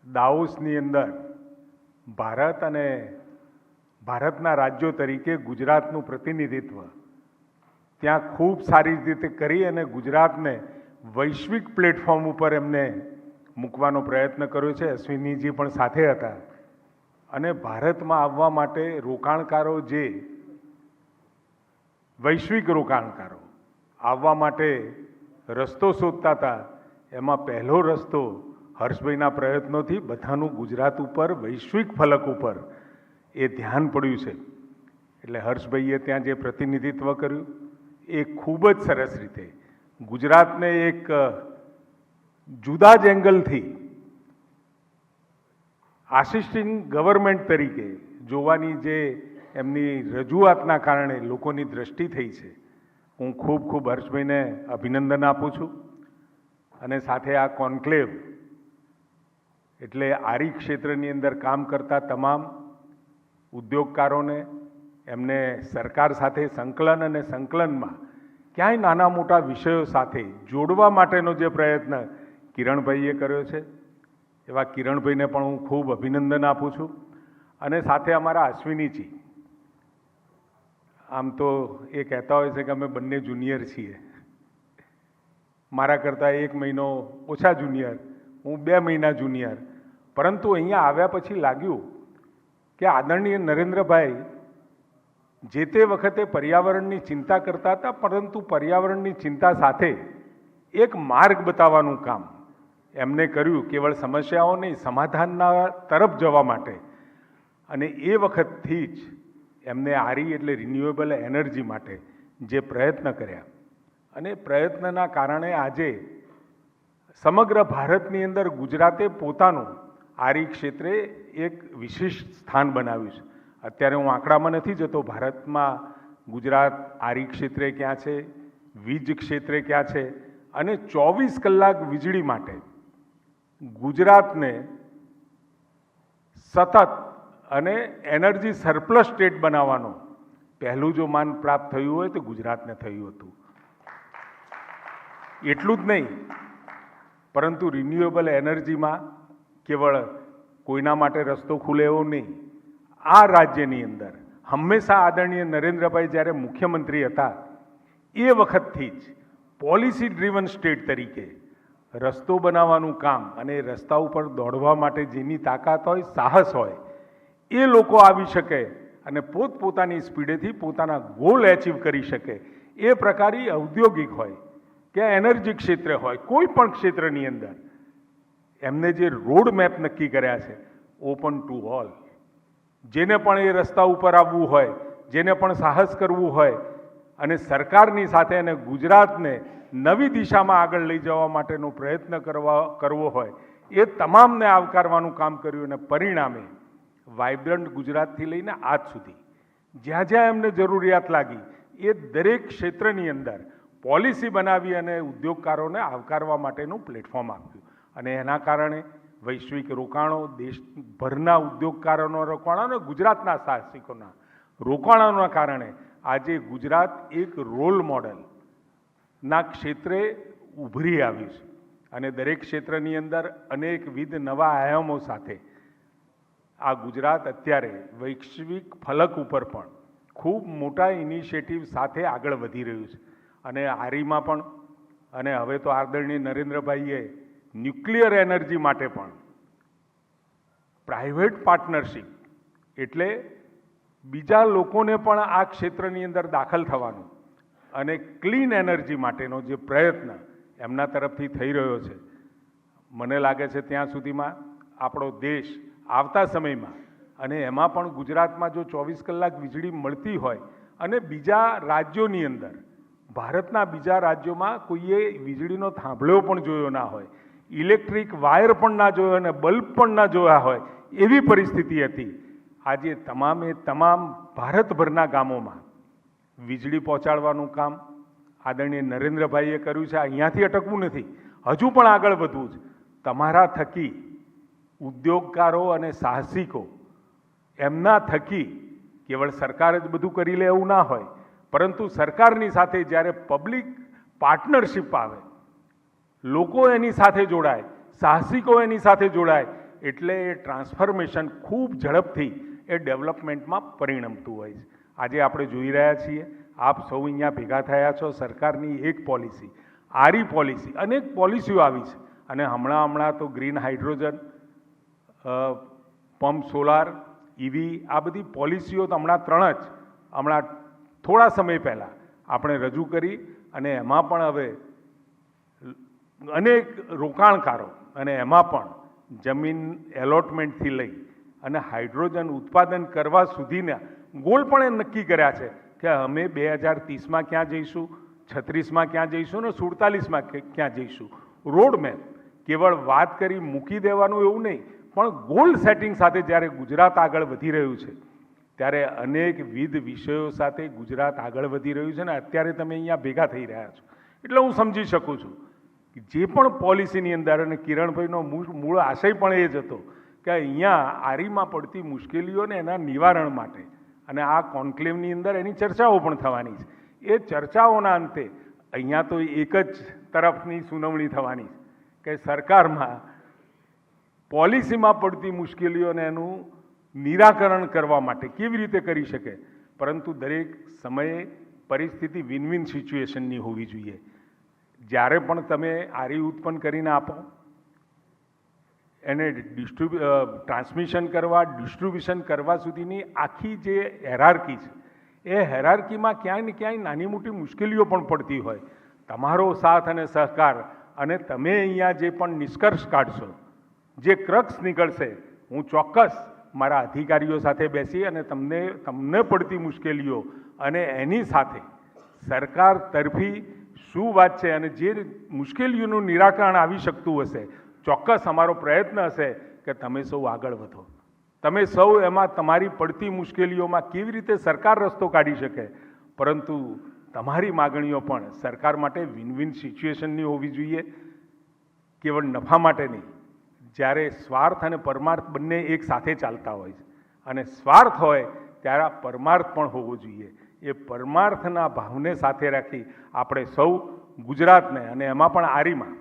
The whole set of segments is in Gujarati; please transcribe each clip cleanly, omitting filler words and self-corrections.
દાવોસની અંદર ભારત અને ભારતના રાજ્યો તરીકે ગુજરાતનું પ્રતિનિધિત્વ ત્યાં ખૂબ સારી રીતે કરી અને ગુજરાતને વૈશ્વિક પ્લેટફોર્મ ઉપર એમને મૂકવાનો પ્રયત્ન કર્યો છે. અશ્વિનીજી પણ સાથે હતા અને ભારતમાં આવવા માટે રોકાણકારો જે વૈશ્વિક રોકાણકારો આવવા માટે રસ્તો શોધતા હતા, એમાં પહેલો રસ્તો હર્ષભાઈના પ્રયત્નોથી બધાનું ગુજરાત ઉપર વૈશ્વિક ફલક ઉપર એ ધ્યાન પડ્યું છે. એટલે હર્ષભાઈએ ત્યાં જે પ્રતિનિધિત્વ કર્યું એ ખૂબ જ સરસ રીતે ગુજરાતને એક જુદા જ એંગલથી આસિસ્ટિંગ ગવર્મેન્ટ તરીકે જોવાની જે એમની રજૂઆતના કારણે લોકોની દ્રષ્ટિ થઈ છે, હું ખૂબ ખૂબ હર્ષભાઈને અભિનંદન આપું છું. અને સાથે આ કોન્ક્લેવ એટલે આરી ક્ષેત્રની અંદર કામ કરતા તમામ ઉદ્યોગકારોને એમને સરકાર સાથે સંકલન અને સંકલનમાં ક્યાંય નાના મોટા વિષયો સાથે જોડવા માટેનો જે પ્રયત્ન કિરણભાઈએ કર્યો છે, એવા કિરણભાઈને પણ હું ખૂબ અભિનંદન આપું છું. અને સાથે અમારા અશ્વિનીજી, આમ તો એ કહેતા હોય છે કે અમે બંને જુનિયર છીએ, મારા કરતાં 1 મહિનો ઓછા જુનિયર, હું 2 મહિના જુનિયર. પરંતુ અહીંયા આવ્યા પછી લાગ્યું કે આદરણીય નરેન્દ્રભાઈ જે તે વખતે પર્યાવરણની ચિંતા કરતા હતા, પરંતુ પર્યાવરણની ચિંતા સાથે એક માર્ગ બતાવવાનું કામ એમને કર્યું, કેવળ સમસ્યાઓ નહીં સમાધાનના તરફ જવા માટે. અને એ વખતથી જ એમને આરી એટલે રિન્યુએબલ એનર્જી માટે જે પ્રયત્ન કર્યા, અને પ્રયત્નના કારણે આજે સમગ્ર ભારતની અંદર ગુજરાતે પોતાનું આરી ક્ષેત્રે એક વિશિષ્ટ સ્થાન બનાવ્યું છે. અત્યારે હું આંકડામાં નથી જતો, ભારતમાં ગુજરાત આરી ક્ષેત્રે ક્યાં છે, વીજ ક્ષેત્રે ક્યાં છે, અને 24 કલાક વીજળી માટે ગુજરાતને સતત અને એનર્જી સરપ્લસ સ્ટેટ બનાવવાનો પહેલું જો માન પ્રાપ્ત થયું હોય તો ગુજરાતને થયું હતું. એટલું જ નહીં, પરંતુ રિન્યુએબલ એનર્જીમાં કેવળ કોઈના માટે રસ્તો ખુલે એવો નહીં. આ રાજ્યની અંદર હંમેશા આદરણીય નરેન્દ્રભાઈ જ્યારે મુખ્યમંત્રી હતા એ વખતથી જ પોલિસી ડ્રીવન સ્ટેટ તરીકે રસ્તો બનાવવાનું કામ, અને એ રસ્તા ઉપર દોડવા માટે જેની તાકાત હોય, સાહસ હોય, એ લોકો આવી શકે અને પોતપોતાની સ્પીડેથી પોતાના ગોલ એચીવ કરી શકે. એ પ્રકારે ઔદ્યોગિક હોય કે એનર્જી ક્ષેત્રે હોય, કોઈ પણ ક્ષેત્રની અંદર એમને જે રોડ મેપ નક્કી કર્યા છે, ઓપન ટુ ઓલ, જેને પણ એ રસ્તા ઉપર આવવું હોય, જેને પણ સાહસ કરવું હોય અને સરકારની સાથે અને ગુજરાતને નવી દિશામાં આગળ લઈ જવા માટેનો પ્રયત્ન કરવો હોય, એ તમામને આવકારવાનું કામ કર્યું. અને પરિણામે વાઇબ્રન્ટ ગુજરાતથી લઈને આજ સુધી જ્યાં જ્યાં એમને જરૂરિયાત લાગી એ દરેક ક્ષેત્રની અંદર પોલિસી બનાવી અને ઉદ્યોગકારોને આવકારવા માટેનું પ્લેટફોર્મ આપ્યું. અને એના કારણે વૈશ્વિક રોકાણો, દેશભરના ઉદ્યોગકારોના રોકાણો અને ગુજરાતના સાહસિકોના રોકાણોના કારણે આજે ગુજરાત એક રોલ મોડલના ક્ષેત્રે ઉભરી આવ્યું છે. અને દરેક ક્ષેત્રની અંદર અનેકવિધ નવા આયામો સાથે આ ગુજરાત અત્યારે વૈશ્વિક ફલક ઉપર પણ ખૂબ મોટા ઇનિશિયેટિવ સાથે આગળ વધી રહ્યું છે. અને આરીમાં પણ, અને હવે તો આદરણીય નરેન્દ્રભાઈએ ન્યુક્લિયર એનર્જી માટે પણ પ્રાઇવેટ પાર્ટનરશિપ એટલે બીજા લોકોને પણ આ ક્ષેત્રની અંદર દાખલ થવાનું અને ક્લીન એનર્જી માટેનો જે પ્રયત્ન એમના તરફથી થઈ રહ્યો છે, મને લાગે છે ત્યાં સુધીમાં આપણો દેશ આવતા સમયમાં, અને એમાં પણ ગુજરાતમાં જો 24 કલાક વીજળી મળતી હોય અને બીજા રાજ્યોની અંદર, ભારતના બીજા રાજ્યોમાં કોઈએ વીજળીનો થાંભલો પણ જોયો ના હોય, ઇલેક્ટ્રિક વાયર પણ ના જોયો અને બલ્બ પણ ના જોયા હોય, એવી પરિસ્થિતિ હતી. આજે તમામે તમામ ભારતભરના ગામોમાં વીજળી પહોંચાડવાનું કામ આદરણીય નરેન્દ્રભાઈએ કર્યું છે. અહીંયાથી અટકવું નથી, હજુ પણ આગળ વધવું છે. તમારા થકી ઉદ્યોગકારો અને સાહસિકો, એમના થકી કેવળ સરકાર જ બધું કરી લે એવું ના હોય, પરંતુ સરકારની સાથે જ્યારે પબ્લિક પાર્ટનરશિપ આવે, લોકો એની સાથે જોડાય, સાહસિકો એની સાથે જોડાય, એટલે એ ટ્રાન્સફોર્મેશન ખૂબ ઝડપથી એ ડેવલપમેન્ટમાં પરિણમતું હોય છે. આજે આપણે જોઈ રહ્યા છીએ, આપ સૌ અહીંયા ભેગા થયા છો, સરકારની એક પોલિસી, આરી પોલિસી, અનેક પોલિસીઓ આવી છે. અને હમણાં તો green hydrogen, pump solar, EV, આ બધી પોલિસીઓ તો હમણાં થોડા સમય પહેલાં આપણે રજૂ કરી. અને એમાં પણ હવે અનેક રોકાણકારો અને એમાં પણ જમીન એલોટમેન્ટથી લઈ અને હાઇડ્રોજન ઉત્પાદન કરવા સુધીના ગોલ પણ એ નક્કી કર્યા છે કે અમે 2030માં ક્યાં જઈશું, 36માં ક્યાં જઈશું ને 47માં ક્યાં જઈશું. રોડમેપ કેવળ વાત કરી મૂકી દેવાનું એવું નહીં, પણ ગોલ સેટિંગ સાથે જ્યારે ગુજરાત આગળ વધી રહ્યું છે ત્યારે અનેકવિધ વિષયો સાથે ગુજરાત આગળ વધી રહ્યું છે. ને અત્યારે તમે અહીંયા ભેગા થઈ રહ્યા છો એટલે હું સમજી શકું છું કે જે પણ પોલિસીની અંદર, અને કિરણભાઈનો મૂળ આશય પણ એ જ હતો કે અહીંયા આરીમાં પડતી મુશ્કેલીઓને એના નિવારણ માટે અને આ કોન્ક્લેવની અંદર એની ચર્ચાઓ પણ થવાની છે. એ ચર્ચાઓના અંતે અહીંયા તો એક જ તરફની સુનાવણી થવાની છે કે સરકારમાં પોલિસીમાં પડતી મુશ્કેલીઓને એનું નિરાકરણ કરવા માટે કેવી રીતે કરી શકે. પરંતુ દરેક સમયે પરિસ્થિતિ વિન વિન સિચ્યુએશનની હોવી જોઈએ. જ્યારે પણ તમે આરી ઉત્પન્ન કરીને આપો, એને ટ્રાન્સમિશન કરવા, ડિસ્ટ્રીબ્યુશન કરવા સુધીની આખી જે હેરાર્કી છે, એ હેરાર્કીમાં ક્યાંય ને ક્યાંય નાની મોટી મુશ્કેલીઓ પણ પડતી હોય. તમારો સાથ અને સહકાર અને તમે અહીંયા જે પણ નિષ્કર્ષ કાઢશો, જે ક્રક્સ નીકળશે, હું ચોક્કસ મારા અધિકારીઓ સાથે બેસી અને તમને પડતી મુશ્કેલીઓ અને એની સાથે સરકાર તરફી શું વાત છે અને જે મુશ્કેલીઓનું નિરાકરણ આવી શકતું હશે, ચોક્કસ અમારો પ્રયત્ન હશે કે તમે સૌ આગળ વધો. તમે સૌ એમાં તમારી પડતી મુશ્કેલીઓમાં કેવી રીતે સરકાર રસ્તો કાઢી શકે, પરંતુ તમારી માગણીઓ પણ સરકાર માટે વિન વિન સિચ્યુએશનની હોવી જોઈએ, કેવળ નફા માટે નહીં. જ્યારે સ્વાર્થ અને પરમાર્થ બંને એક સાથે ચાલતા હોય છે અને સ્વાર્થ હોય ત્યારે આ પરમાર્થ પણ હોવો જોઈએ. એ પરમાર્થના ભાવને સાથે રાખી આપણે સૌ ગુજરાતને, અને એમાં પણ આરીમાં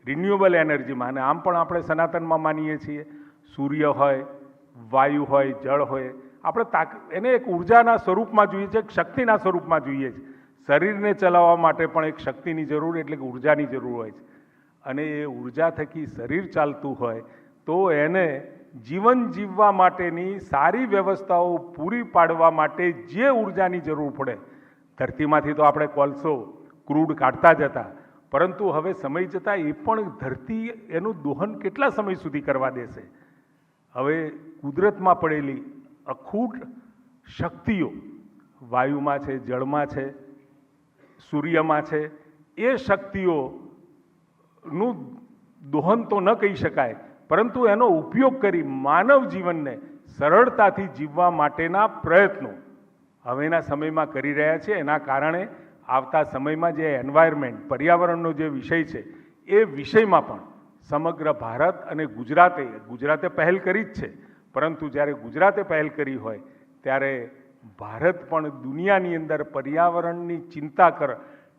રિન્યુએબલ એનર્જીમાં, અને આમ પણ આપણે સનાતનમાં માનીએ છીએ, સૂર્ય હોય, વાયુ હોય, જળ હોય, આપણે એને એક ઉર્જાના સ્વરૂપમાં જોઈએ છે, એક શક્તિના સ્વરૂપમાં જોઈએ છે. શરીરને ચલાવવા માટે પણ એક શક્તિની જરૂર એટલે કે ઉર્જાની જરૂર હોય છે. અને એ ઉર્જા થકી શરીર ચાલતું હોય તો એને જીવન જીવવા માટેની સારી વ્યવસ્થાઓ પૂરી પાડવા માટે જે ઉર્જાની જરૂર પડે, ધરતીમાંથી તો આપણે કોલસો, ક્રૂડ કાઢતા જ હતા, પરંતુ હવે સમય જતાં એ પણ ધરતી એનું દોહન કેટલા સમય સુધી કરવા દેશે. હવે કુદરતમાં પડેલી અખૂટ શક્તિઓ વાયુમાં છે, જળમાં છે, સૂર્યમાં છે, એ શક્તિઓ નું દોહન તો ન કહી શકાય, પરંતુ એનો ઉપયોગ કરી માનવ જીવનને સરળતાથી જીવવા માટેના પ્રયત્નો હવેના સમયમાં કરી રહ્યા છે. એના કારણે આવતા સમયમાં જે એન્વાયરમેન્ટ, પર્યાવરણનો જે વિષય છે, એ વિષયમાં પણ સમગ્ર ભારત અને ગુજરાતે પહેલ કરી જ છે, પરંતુ જ્યારે ગુજરાતે પહેલ કરી હોય ત્યારે ભારત પણ દુનિયાની અંદર પર્યાવરણની ચિંતા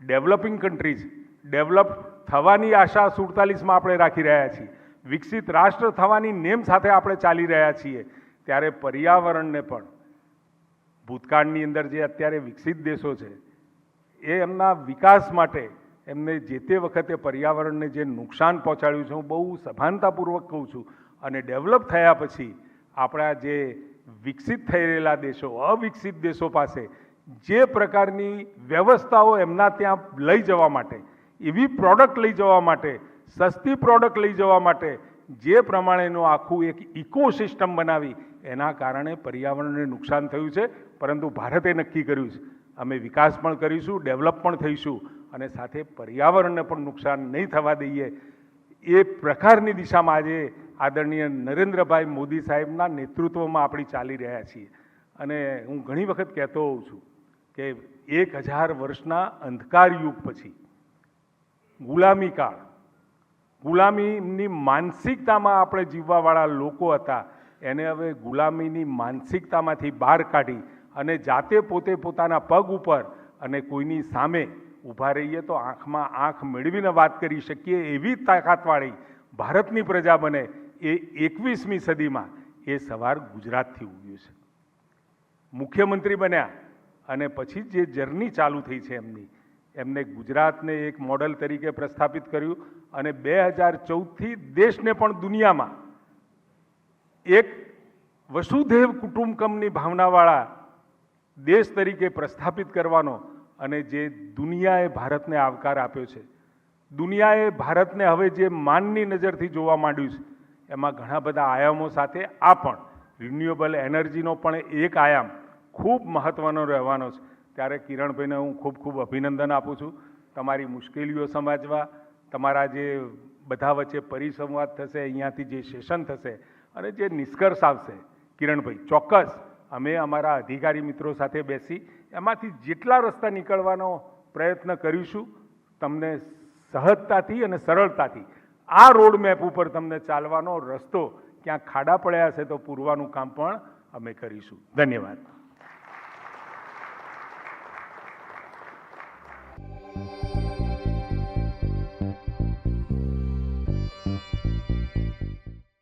ડેવલપિંગ કન્ટ્રીઝ ડેવલપ થવાની આશા 47માં આપણે રાખી રહ્યા છીએ, વિકસિત રાષ્ટ્ર થવાની નેમ સાથે આપણે ચાલી રહ્યા છીએ. ત્યારે પર્યાવરણને પણ ભૂતકાળની અંદર જે અત્યારે વિકસિત દેશો છે એ એમના વિકાસ માટે એમને જે તે વખતે પર્યાવરણને જે નુકસાન પહોંચાડ્યું છે, હું બહુ સભાનતાપૂર્વક કહું છું, અને ડેવલપ થયા પછી આપણા જે વિકસિત થઈ રહેલા દેશો, અવિકસિત દેશો પાસે જે પ્રકારની વ્યવસ્થાઓ એમના ત્યાં લઈ જવા માટે, એવી પ્રોડક્ટ લઈ જવા માટે, સસ્તી પ્રોડક્ટ લઈ જવા માટે જે પ્રમાણેનું આખું એક ઇકોસિસ્ટમ બનાવી, એના કારણે પર્યાવરણને નુકસાન થયું છે. પરંતુ ભારતે નક્કી કર્યું છે અમે વિકાસ પણ કરીશું, ડેવલપ પણ થઈશું, અને સાથે પર્યાવરણને પણ નુકસાન નહીં થવા દઈએ. એ પ્રકારની દિશામાં આજે આદરણીય નરેન્દ્રભાઈ મોદી સાહેબના નેતૃત્વમાં આપણે ચાલી રહ્યા છીએ. અને હું ઘણી વખત કહેતો હોઉં છું કે 1000 વર્ષના અંધકાર યુગ પછી ગુલામી કાળ, ગુલામીની માનસિકતામાં આપણે જીવવાવાળા લોકો હતા, એને હવે ગુલામીની માનસિકતામાંથી બહાર કાઢી અને જાતે પોતે પોતાના પગ ઉપર અને કોઈની સામે ઊભા રહીએ તો આંખમાં આંખ મેળવીને વાત કરી શકીએ એવી તાકાતવાળી ભારતની પ્રજા બને, એ 21મી સદીમાં એ સવાર ગુજરાતથી ઉગ્યું છે. મુખ્યમંત્રી બન્યા અને પછી જે જર્ની ચાલુ થઈ છે એમને ગુજરાતને એક મોડલ તરીકે પ્રસ્થાપિત કર્યું અને 2014થી દેશને પણ દુનિયામાં એક વસુધૈવ કુટુંબકમની ભાવનાવાળા દેશ તરીકે પ્રસ્થાપિત કરવાનો અને જે દુનિયાએ ભારતને આવકાર આપ્યો છે, દુનિયાએ ભારતને હવે જે માનની નજરથી જોવા માંડ્યું છે, એમાં ઘણા બધા આયામો સાથે આ પણ રિન્યુએબલ એનર્જીનો પણ એક આયામ ખૂબ મહત્ત્વનો રહેવાનો છે. ત્યારે કિરણભાઈને હું ખૂબ ખૂબ અભિનંદન આપું છું. તમારી મુશ્કેલીઓ સમજવા, તમારા જે બધા વચ્ચે પરિસંવાદ થશે, અહીંયાથી જે સેશન થશે અને જે નિષ્કર્ષ આવશે, કિરણભાઈ ચોક્કસ અમે અમારા અધિકારી મિત્રો સાથે બેસી એમાંથી જેટલા રસ્તા નીકળવાનો પ્રયત્ન કરીશું. તમને સહજતાથી અને સરળતાથી આ રોડ મેપ ઉપર તમને ચાલવાનો રસ્તો ક્યાંક ખાડા પડ્યા હશે તો પૂરવાનું કામ પણ અમે કરીશું. ધન્યવાદ.